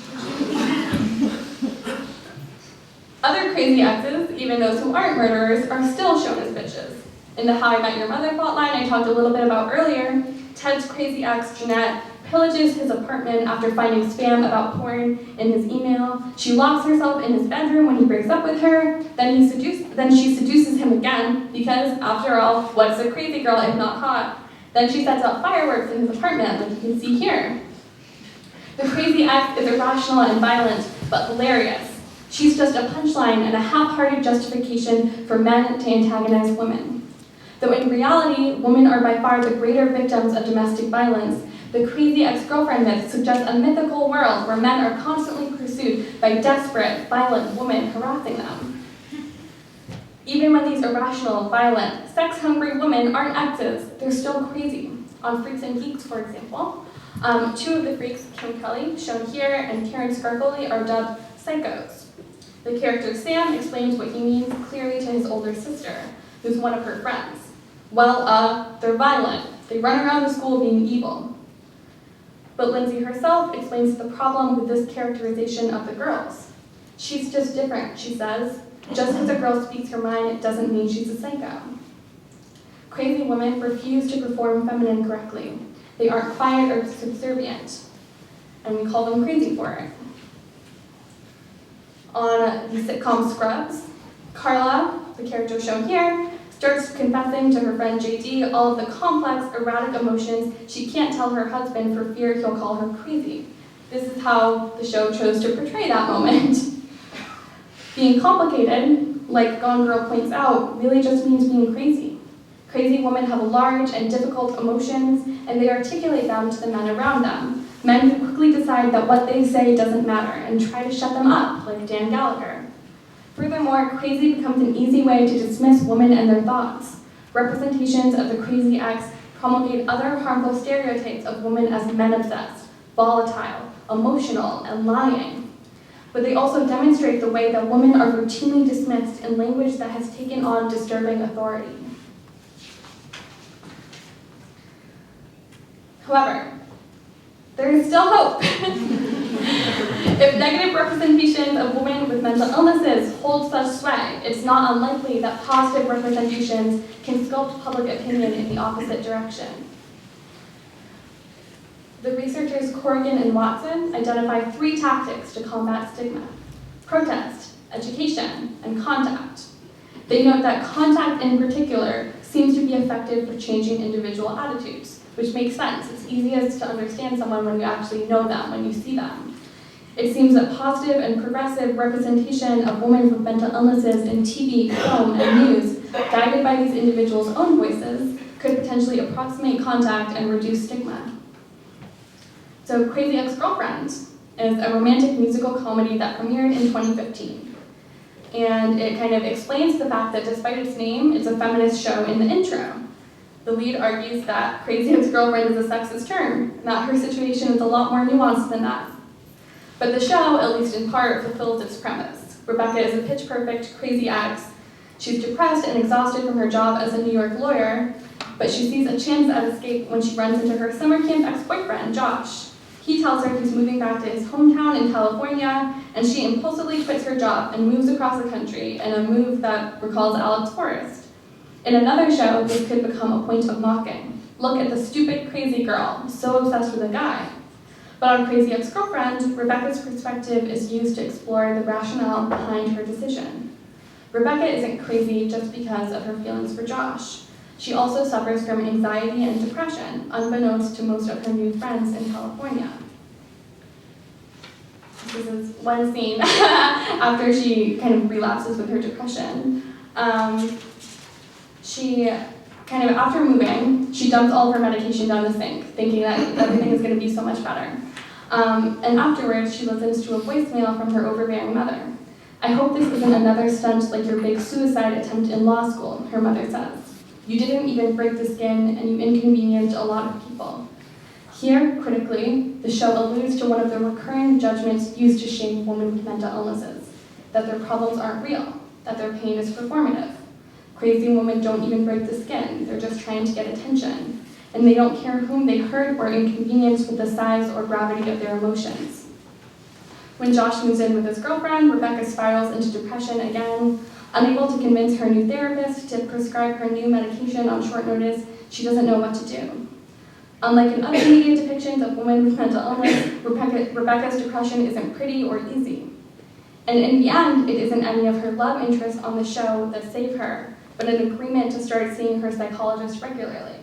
Other crazy exes, even those who aren't murderers, are still shown as bitches. In the How I Met Your Mother plotline I talked a little bit about earlier, Ted's crazy ex, Jeanette, pillages his apartment after finding spam about porn in his email. She locks herself in his bedroom when he breaks up with her. Then she seduces him again, because, after all, what's a crazy girl if not hot? Then she sets out fireworks in his apartment, like you can see here. The crazy ex is irrational and violent, but hilarious. She's just a punchline and a half-hearted justification for men to antagonize women. Though in reality, women are by far the greater victims of domestic violence, the crazy ex-girlfriend myth suggests a mythical world where men are constantly pursued by desperate, violent women harassing them. Even when these irrational, violent, sex-hungry women aren't exes, they're still crazy. On Freaks and Geeks, for example, two of the freaks, Kim Kelly, shown here, and Karen Scarcoli, are dubbed psychos. The character Sam explains what he means clearly to his older sister, who's one of her friends. Well, they're violent. They run around the school being evil. But Lindsay herself explains the problem with this characterization of the girls. She's just different, she says. Just because a girl speaks her mind, it doesn't mean she's a psycho. Crazy women refuse to perform feminine correctly. They aren't quiet or subservient, and we call them crazy for it. On the sitcom Scrubs, Carla, the character shown here, starts confessing to her friend JD all of the complex, erratic emotions she can't tell her husband for fear he'll call her crazy. This is how the show chose to portray that moment. Being complicated, like Gone Girl points out, really just means being crazy. Crazy women have large and difficult emotions, and they articulate them to the men around them. Men who quickly decide that what they say doesn't matter and try to shut them up, like Dan Gallagher. Furthermore, crazy becomes an easy way to dismiss women and their thoughts. Representations of the crazy ex promulgate other harmful stereotypes of women as men-obsessed, volatile, emotional, and lying. but they also demonstrate the way that women are routinely dismissed in language that has taken on disturbing authority. However, there is still hope. If negative representations of women with mental illnesses hold such sway, it's not unlikely that positive representations can sculpt public opinion in the opposite direction. The researchers Corrigan and Watson identify 3 tactics to combat stigma: protest, education, and contact. They note that contact in particular seems to be effective for changing individual attitudes, which makes sense. It's easiest to understand someone when you actually know them, when you see them. It seems that positive and progressive representation of women with mental illnesses in TV, film, and news, guided by these individuals' own voices, could potentially approximate contact and reduce stigma. So Crazy Ex-Girlfriend is a romantic musical comedy that premiered in 2015. And it kind of explains the fact that despite its name, it's a feminist show in the intro. The lead argues that Crazy Ex-Girlfriend is a sexist term, and that her situation is a lot more nuanced than that. But the show, at least in part, fulfills its premise. Rebecca is a pitch-perfect, crazy ex. She's depressed and exhausted from her job as a New York lawyer, but she sees a chance at escape when she runs into her summer camp ex-boyfriend, Josh. He tells her he's moving back to his hometown in California, and she impulsively quits her job and moves across the country in a move that recalls Alex Forrest. In another show, this could become a point of mocking. Look at the stupid, crazy girl, so obsessed with a guy. But on Crazy Ex-Girlfriend, Rebecca's perspective is used to explore the rationale behind her decision. Rebecca isn't crazy just because of her feelings for Josh. She also suffers from anxiety and depression, unbeknownst to most of her new friends in California. This is one scene after she kind of relapses with her depression. After moving, she dumps all of her medication down the sink, thinking that everything is going to be so much better. And afterwards, she listens to a voicemail from her overbearing mother. "I hope this isn't another stunt like your big suicide attempt in law school," her mother says. "You didn't even break the skin, and you inconvenienced a lot of people." Here, critically, the show alludes to one of the recurring judgments used to shame women with mental illnesses, that their problems aren't real, that their pain is performative. Crazy women don't even break the skin, they're just trying to get attention, and they don't care whom they hurt or inconvenience with the size or gravity of their emotions. When Josh moves in with his girlfriend, Rebecca spirals into depression again. Unable to convince her new therapist to prescribe her new medication on short notice, she doesn't know what to do. Unlike in other media depictions of women with mental illness, Rebecca's depression isn't pretty or easy. And in the end, it isn't any of her love interests on the show that save her, but an agreement to start seeing her psychologist regularly.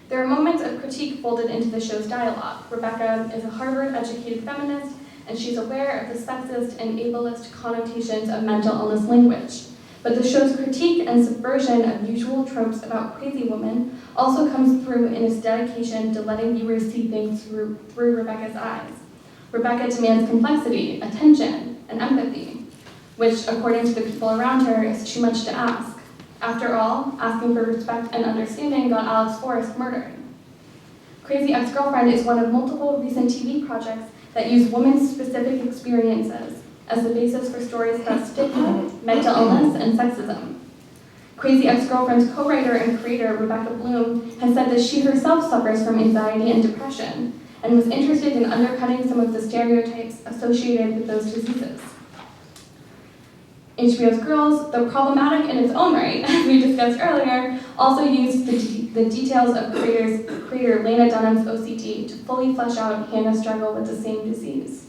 There are moments of critique folded into the show's dialogue. Rebecca is a Harvard-educated feminist, and she's aware of the sexist and ableist connotations of mental illness language. But the show's critique and subversion of usual tropes about crazy women also comes through in its dedication to letting viewers see things through Rebecca's eyes. Rebecca demands complexity, attention, and empathy, which, according to the people around her, is too much to ask. After all, asking for respect and understanding got Alex Forrest murdered. Crazy Ex-Girlfriend is one of multiple recent TV projects that use women's specific experiences as the basis for stories about stigma, mental illness, and sexism. Crazy Ex-Girlfriend's co-writer and creator, Rebecca Bloom, has said that she herself suffers from anxiety and depression, and was interested in undercutting some of the stereotypes associated with those diseases. HBO's Girls, though problematic in its own right, as we discussed earlier, also used the details of creator Lena Dunham's OCD to fully flesh out Hannah's struggle with the same disease.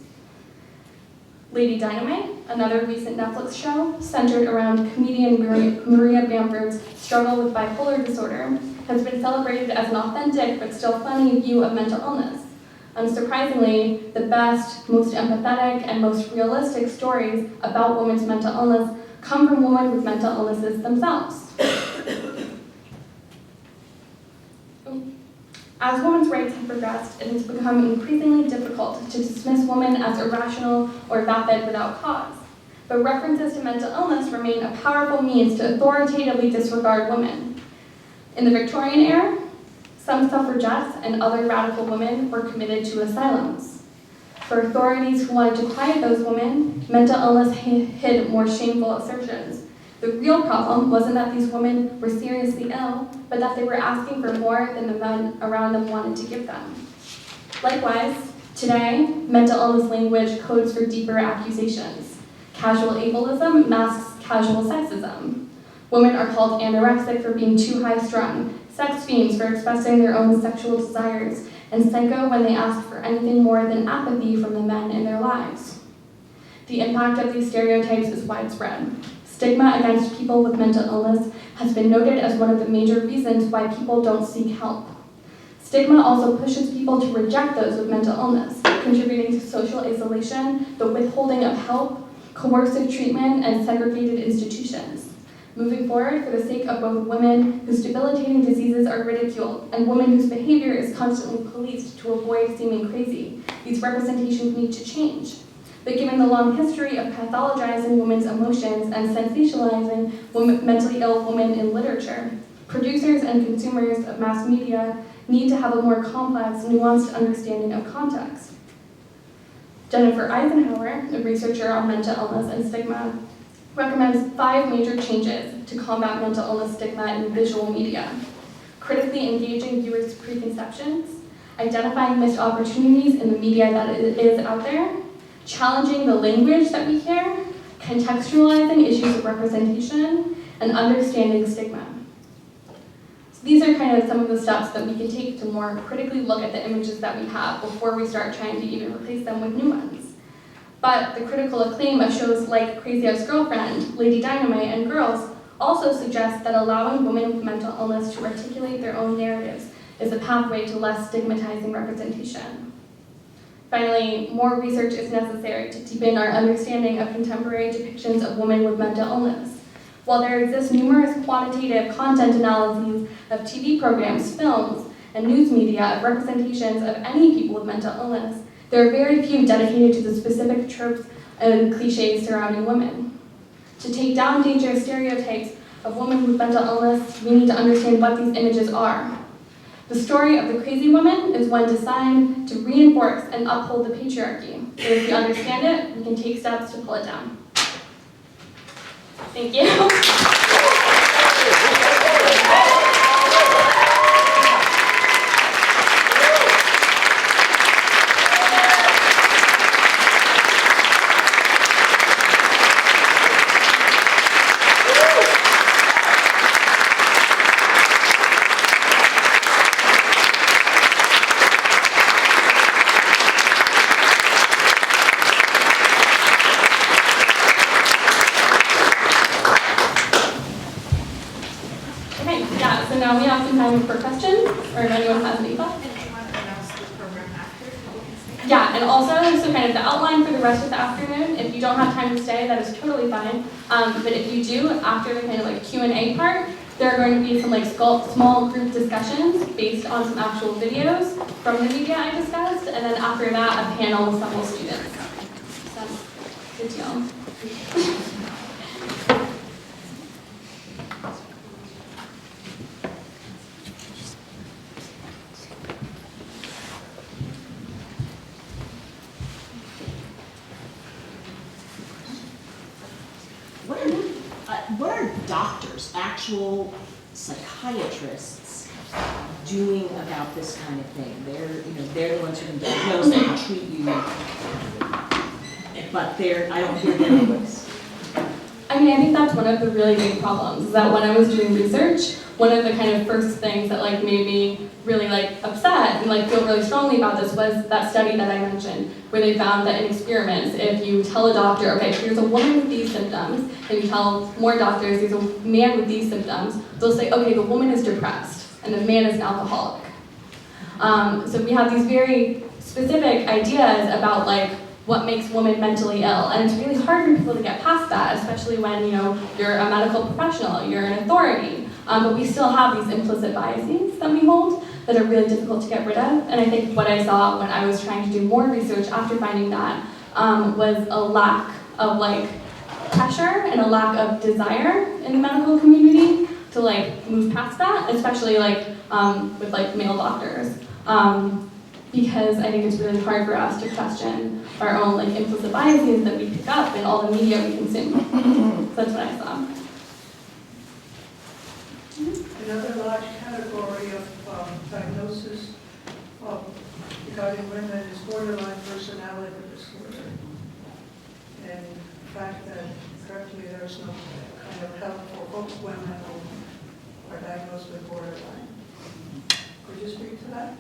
Lady Dynamite, another recent Netflix show centered around comedian Maria Bamford's struggle with bipolar disorder, has been celebrated as an authentic but still funny view of mental illness. Unsurprisingly, the best, most empathetic, and most realistic stories about women's mental illness come from women with mental illnesses themselves. As women's rights have progressed, it has become increasingly difficult to dismiss women as irrational or vapid without cause. But references to mental illness remain a powerful means to authoritatively disregard women. In the Victorian era, some suffragettes and other radical women were committed to asylums. For authorities who wanted to quiet those women, mental illness hid more shameful assertions. The real problem wasn't that these women were seriously ill, but that they were asking for more than the men around them wanted to give them. Likewise, today, mental illness language codes for deeper accusations. Casual ableism masks casual sexism. Women are called anorexic for being too high-strung, sex fiends for expressing their own sexual desires, and psycho when they ask for anything more than apathy from the men in their lives. The impact of these stereotypes is widespread. Stigma against people with mental illness has been noted as one of the major reasons why people don't seek help. Stigma also pushes people to reject those with mental illness, contributing to social isolation, the withholding of help, coercive treatment, and segregated institutions. Moving forward, for the sake of both women whose debilitating diseases are ridiculed and women whose behavior is constantly policed to avoid seeming crazy, these representations need to change. But given the long history of pathologizing women's emotions and sensationalizing mentally ill women in literature, producers and consumers of mass media need to have a more complex, nuanced understanding of context. Jennifer Eisenhower, a researcher on mental illness and stigma, recommends 5 major changes to combat mental illness stigma in visual media: critically engaging viewers' preconceptions, identifying missed opportunities in the media that is out there, challenging the language that we hear, contextualizing issues of representation, and understanding stigma. So these are kind of some of the steps that we can take to more critically look at the images that we have before we start trying to even replace them with new ones. But the critical acclaim of shows like Crazy Ex-Girlfriend, Lady Dynamite, and Girls also suggests that allowing women with mental illness to articulate their own narratives is a pathway to less stigmatizing representation. Finally, more research is necessary to deepen our understanding of contemporary depictions of women with mental illness. While there exist numerous quantitative content analyses of TV programs, films, and news media of representations of any people with mental illness, there are very few dedicated to the specific tropes and cliches surrounding women. To take down dangerous stereotypes of women with mental illness, we need to understand what these images are. The story of the crazy woman is one designed to reinforce and uphold the patriarchy. So if we understand it, we can take steps to pull it down. Thank you. Now we have some time for questions, or if anyone has any thoughts. Yeah, and also, so kind of the outline for the rest of the afternoon, if you don't have time to stay, that is totally fine. But if you do, after the kind of like Q&A part, there are going to be some like small group discussions based on some actual videos from the media I discussed, and then after that, a panel with several students. Sounds good to y'all. What are doctors, actual psychiatrists, doing about this kind of thing? They're the ones who can diagnose, they can treat you, but I don't hear their voice. I mean, I think that's one of the really big problems, is that when I was doing research, one of the kind of first things that like made me really like upset and like feel really strongly about this was that study that I mentioned, where they found that in experiments, if you tell a doctor, okay, here's a woman with these symptoms, and you tell more doctors, here's a man with these symptoms, they'll say, okay, the woman is depressed, and the man is an alcoholic. So we have these very specific ideas about like what makes women mentally ill, and it's really hard for people to get past that, especially when you're a medical professional, you're an authority. But we still have these implicit biases that we hold that are really difficult to get rid of. And I think what I saw when I was trying to do more research after finding that was a lack of like pressure and a lack of desire in the medical community to like move past that, especially like with like male doctors. because I think it's really hard for us to question our own like implicit biases that we pick up in all the media we consume. So that's what I saw. Another large category of diagnosis regarding women is borderline personality disorder. And the fact that currently there's no kind of help for both women who are diagnosed with borderline. Could you speak to that?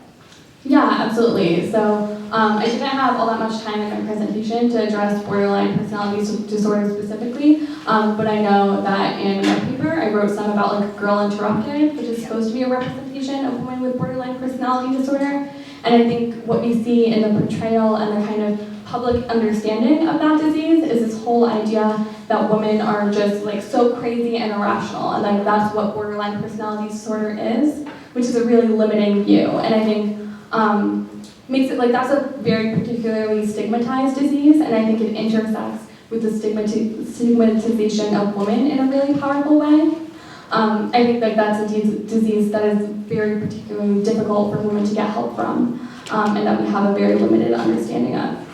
Yeah, absolutely. So I didn't have all that much time in my presentation to address borderline personality disorder specifically, but I know that in my paper I wrote some about like Girl Interrupted, which is supposed to be a representation of women with borderline personality disorder. And I think what we see in the portrayal and the kind of public understanding of that disease is this whole idea that women are just like so crazy and irrational, and like that's what borderline personality disorder is, which is a really limiting view. And I think makes it like that's a very particularly stigmatized disease, and I think it intersects with the stigmatization of women in a really powerful way. I think like that's a disease that is very particularly difficult for women to get help from, and that we have a very limited understanding of.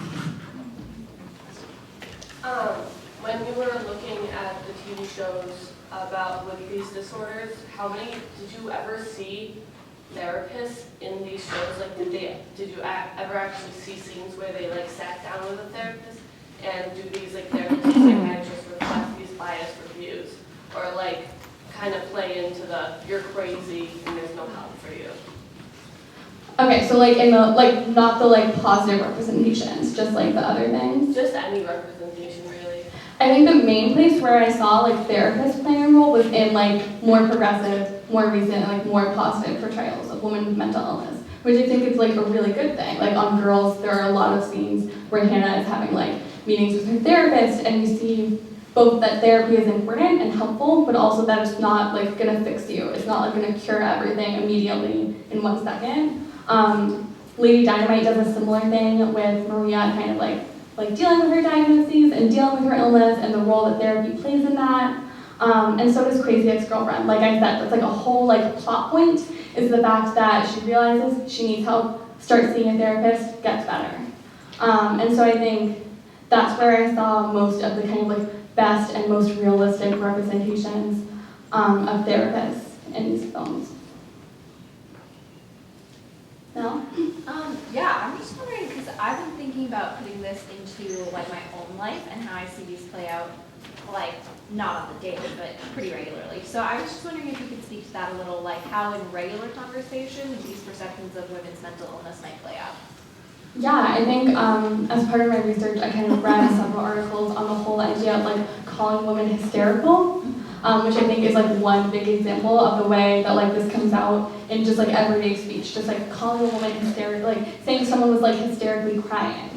When you were looking at the TV shows about with these disorders, how many did you ever see therapists in these shows? Like, did you ever actually see scenes where they like sat down with a therapist and do these like therapists and psychiatrists reflect these biased reviews, or like kind of play into the you're crazy and there's no help for you? Okay, so like in the like not the like positive representations, just like the other things. Just any representation, really. I think the main place where I saw like therapists playing a role was in like more progressive, more recent, and like more positive portrayals of women with mental illness, which I think is like a really good thing. Like on Girls, there are a lot of scenes where Hannah is having like meetings with her therapist, and you see both that therapy is important and helpful, but also that it's not like gonna fix you. It's not like gonna cure everything immediately in 1 second. Lady Dynamite does a similar thing with Maria, kind of like dealing with her diagnoses and dealing with her illness and the role that therapy plays in that. And so does Crazy Ex-Girlfriend. Like I said, that's like a whole like plot point is the fact that she realizes she needs help, starts seeing a therapist, gets better. And so I think that's where I saw most of the kind of like best and most realistic representations of therapists in these films. No? Yeah, I'm just wondering, because I've been thinking about putting this into like my own life and how I see these play out, like not on the daily, but pretty regularly. So I was just wondering if you could speak to that a little, like how in regular conversation these perceptions of women's mental illness might play out. Yeah, I think as part of my research, I kind of read several articles on the whole idea of like calling women hysterical, which I think is like one big example of the way that like this comes out in just like everyday speech, just like calling a woman hysterical, like saying someone was like hysterically crying.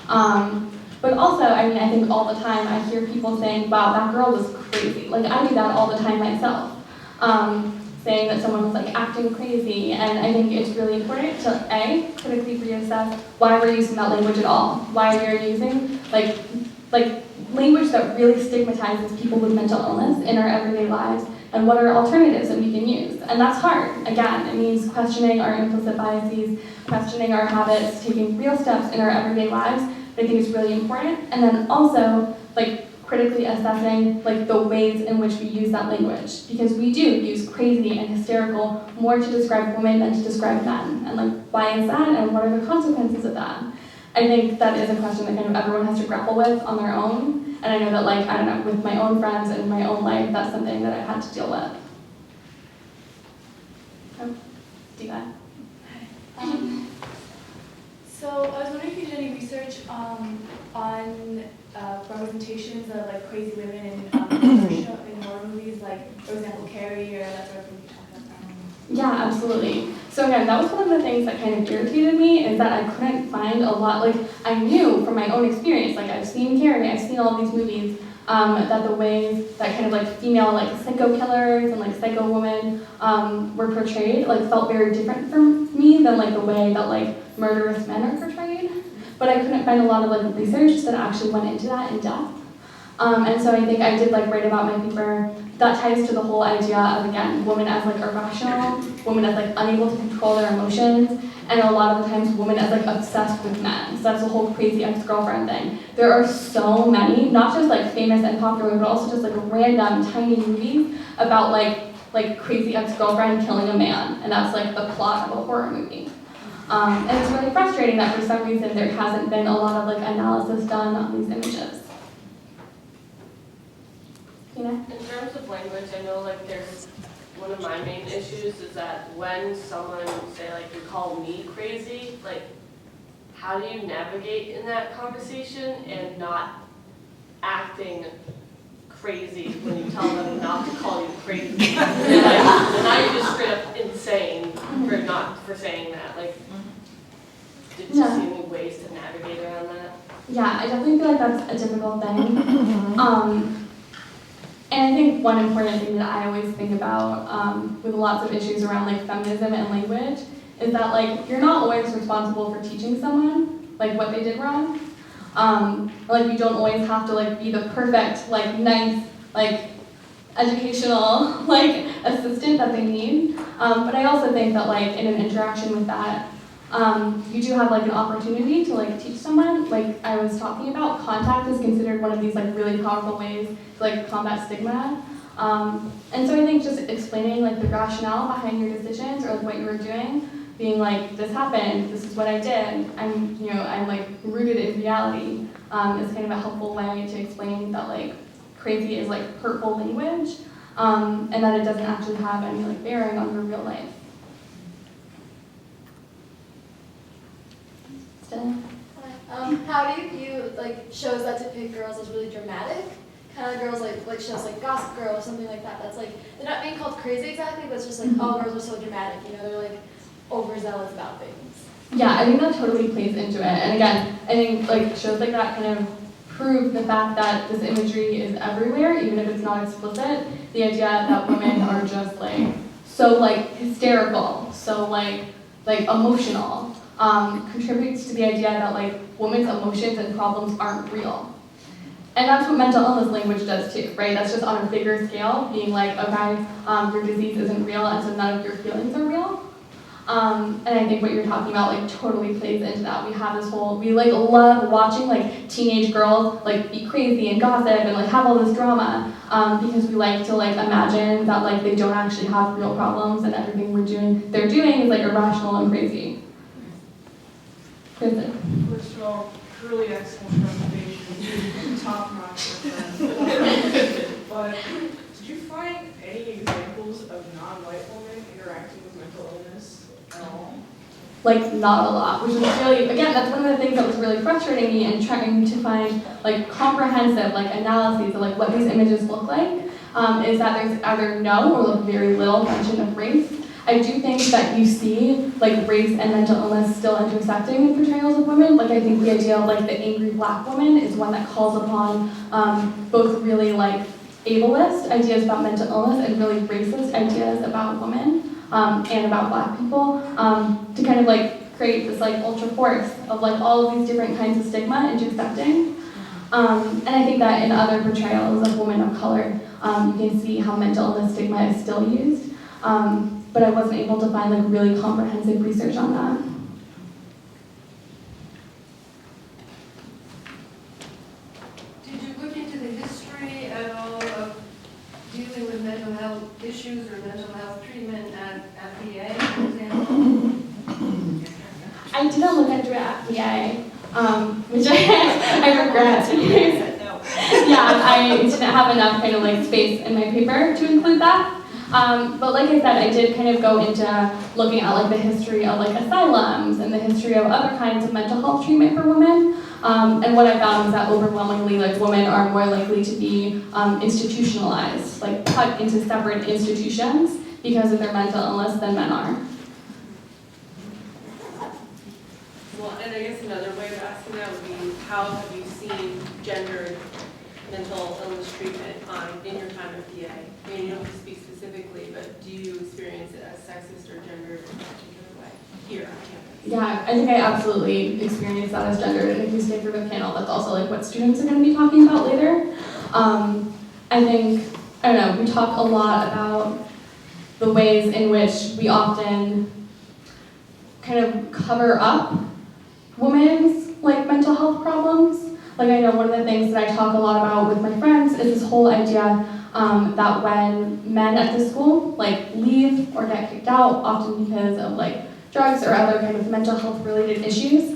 But also, I mean, I think all the time I hear people saying, wow, that girl was crazy. Like I do that all the time myself. Saying that someone was like acting crazy, and I think it's really important to A, critically reassess why we're using that language at all, why we're using like language that really stigmatizes people with mental illness in our everyday lives, and what are alternatives that we can use. And that's hard. Again, it means questioning our implicit biases, questioning our habits, taking real steps in our everyday lives. But I think it's really important. And then also like critically assessing like the ways in which we use that language, because we do use crazy and hysterical more to describe women than to describe men, and like why is that, and what are the consequences of that? I think that is a question that kind of everyone has to grapple with on their own, and I know that like I don't know, with my own friends and my own life, that's something that I've had to deal with. Diva. So I was wondering if you did any research on representations of like crazy women in horror movies, like for example Carrie or that sort of thing. Yeah, absolutely. So again, that was one of the things that kind of irritated me, is that I couldn't find a lot, like I knew from my own experience, like I've seen Carrie, I've seen all these movies, that the ways that kind of like female like psycho killers and like psycho women were portrayed like felt very different for me than like the way that like murderous men are portrayed. But I couldn't find a lot of like research that actually went into that in depth. And so I think I did like write about my paper that ties to the whole idea of, again, women as like irrational, women as like unable to control their emotions, and a lot of the times women as like obsessed with men. So that's the whole crazy ex-girlfriend thing. There are so many, not just like famous and popular, but also just like random tiny movies about like crazy ex-girlfriend killing a man, and that's like the plot of a horror movie. And it's really frustrating that for some reason there hasn't been a lot of like analysis done on these images. In terms of language, I know like there's one of my main issues is that when someone say like you call me crazy, like how do you navigate in that conversation and not acting crazy when you tell them not to call you crazy? And now you're just straight up insane for saying that. Like, did you see any ways to navigate around that? Yeah, I definitely feel like that's a difficult thing. And I think one important thing that I always think about with lots of issues around like feminism and language is that like you're not always responsible for teaching someone like what they did wrong. Like you don't always have to like be the perfect, like nice, like educational like assistant that they need. But I also think that like in an interaction with that, you do have like an opportunity to like teach someone. Like I was talking about, contact is considered one of these like really powerful ways to like combat stigma. And so I think just explaining like the rationale behind your decisions or like what you were doing, being like, this happened, this is what I did, I'm like rooted in reality, is kind of a helpful way to explain that like crazy is like hurtful language, and that it doesn't actually have any like bearing on your real life. How do you view like shows that depict girls as really dramatic? Kind of girls like shows like Gossip Girl or something like that. That's like, they're not being called crazy exactly, but it's just like, oh, girls are so dramatic. You know, they're like overzealous about things. Yeah, I think that totally plays into it. And again, I think like shows like that kind of prove the fact that this imagery is everywhere, even if it's not explicit. The idea that women are just like so like hysterical, so like emotional, contributes to the idea that like women's emotions and problems aren't real. And that's what mental illness language does too, right? That's just on a bigger scale, being like, okay, your disease isn't real, and so none of your feelings are real. And I think what you're talking about like totally plays into that. We have this whole, we like love watching like teenage girls like be crazy and gossip and like have all this drama, because we like to like imagine that like they don't actually have real problems and everything they're doing is like irrational and crazy. Kristen. First of all, truly excellent presentation, top notch with But did you find any examples of non-white women interacting with mental illness at all? Like not a lot, which is really, again, that's one of the things that was really frustrating me in trying to find like comprehensive like analyses of like what these images look like, is that there's either no or like very little mention of race. I do think that you see like race and mental illness still intersecting in portrayals of women. Like I think the idea of like the angry black woman is one that calls upon both really like ableist ideas about mental illness and really racist ideas about women and about black people, to kind of like create this like ultra force of like all of these different kinds of stigma intersecting. And I think that in other portrayals of women of color, you can see how mental illness stigma is still used. But I wasn't able to find like really comprehensive research on that. Did you look into the history at all of dealing with mental health issues or mental health treatment at PA, for example? I didn't look into it at PA, which I regret. Yeah, I didn't have enough kind of like space in my paper to include that. But like I said, I did kind of go into looking at like the history of like asylums and the history of other kinds of mental health treatment for women. And what I found was that overwhelmingly like women are more likely to be institutionalized, like put into separate institutions because of their mental illness than men are. Well, and I guess another way of asking that would be, how have you seen gendered mental illness treatment in your time at PA? I mean, you don't have to speak specifically, but do you experience it as sexist or gendered in a particular way here on campus? Yeah, I think I absolutely experienced that as gendered, and if you stay through the panel, that's also like what students are going to be talking about later. I think, I don't know, we talk a lot about the ways in which we often kind of cover up women's like mental health problems. Like I know one of the things that I talk a lot about with my friends is this whole idea that when men at the school like leave or get kicked out, often because of like drugs or other kind of mental health related issues,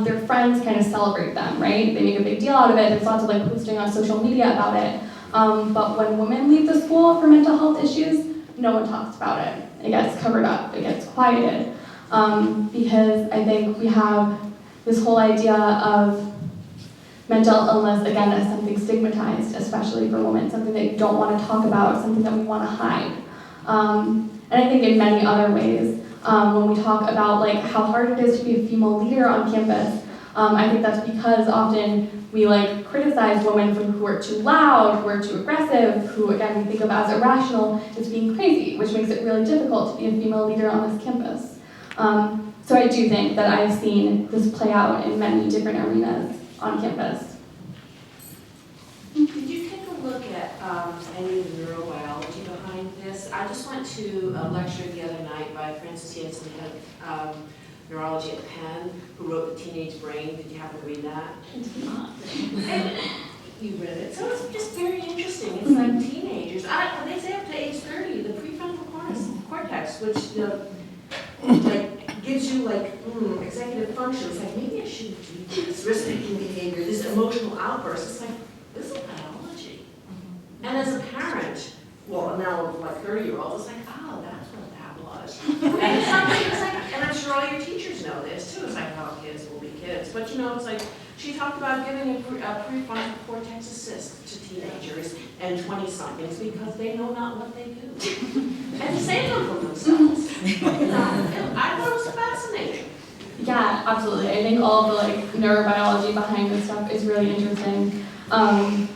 their friends kind of celebrate them, right? They make a big deal out of it. There's lots of like posting on social media about it. But when women leave the school for mental health issues, no one talks about it. It gets covered up, it gets quieted. Because I think we have this whole idea of mental illness, again, as something stigmatized, especially for women, something that you don't want to talk about, something that we want to hide. And I think in many other ways, when we talk about like how hard it is to be a female leader on campus, I think that's because often we like criticize women for who are too loud, who are too aggressive, who again we think of as irrational as being crazy, which makes it really difficult to be a female leader on this campus. So I do think that I've seen this play out in many different arenas on campus. Did you take a look at any of the neurobiology behind this? I just went to a lecture the other night by Francis Jensen, head of neurology at Penn, who wrote The Teenage Brain. Did you happen to read that? I did not. You read it. So it's just very interesting. It's like teenagers. They say up to age 30, the prefrontal cortex, which like gives you like executive functions. Like maybe I should do this risk-taking behavior, this emotional outburst. It's like this is biology. And as a parent, well now like 30-year-olds, it's like oh that's what that was. And something it's like, and I'm sure all your teachers know this too. It's like oh kids will be kids, but you know it's like. She talked about giving a prefrontal cortex assist to teenagers and 20-somethings because they know not what they do. And to save them from themselves. I thought it was fascinating. Yeah, absolutely. I think all of the like neurobiology behind this stuff is really interesting. And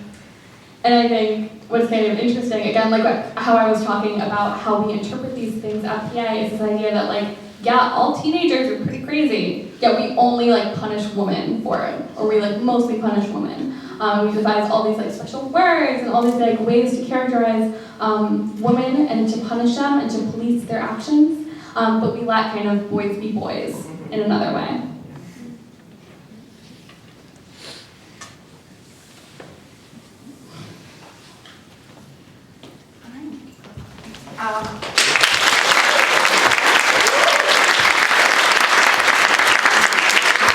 I think what's kind of interesting, again, like how I was talking about how we interpret these things at PA is this idea that like, yeah, all teenagers are pretty crazy, yet we only like punish women for it, or we like mostly punish women. We devise all these like special words and all these like ways to characterize women and to punish them and to police their actions, but we let kind of boys be boys in another way.